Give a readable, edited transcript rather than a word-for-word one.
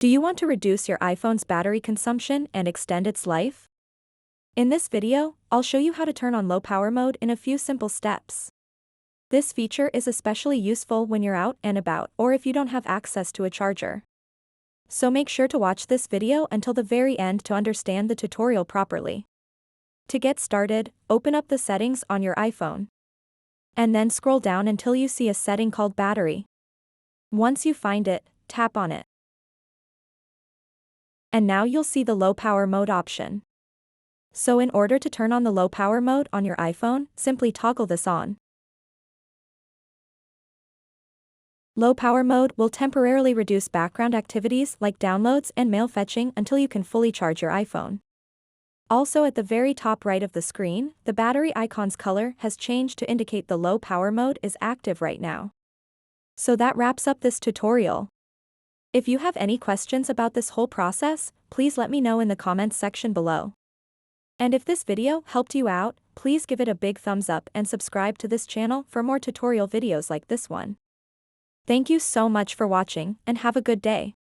Do you want to reduce your iPhone's battery consumption and extend its life? In this video, I'll show you how to turn on low power mode in a few simple steps. This feature is especially useful when you're out and about or if you don't have access to a charger. So make sure to watch this video until the very end to understand the tutorial properly. To get started, open up the settings on your iPhone. And then scroll down until you see a setting called battery. Once you find it, tap on it. And now you'll see the low power mode option. So in order to turn on the low power mode on your iPhone, simply toggle this on. Low power mode will temporarily reduce background activities like downloads and mail fetching until you can fully charge your iPhone. Also at the very top right of the screen, the battery icon's color has changed to indicate the low power mode is active right now. So that wraps up this tutorial. If you have any questions about this whole process, please let me know in the comments section below. And if this video helped you out, please give it a big thumbs up and subscribe to this channel for more tutorial videos like this one. Thank you so much for watching and have a good day.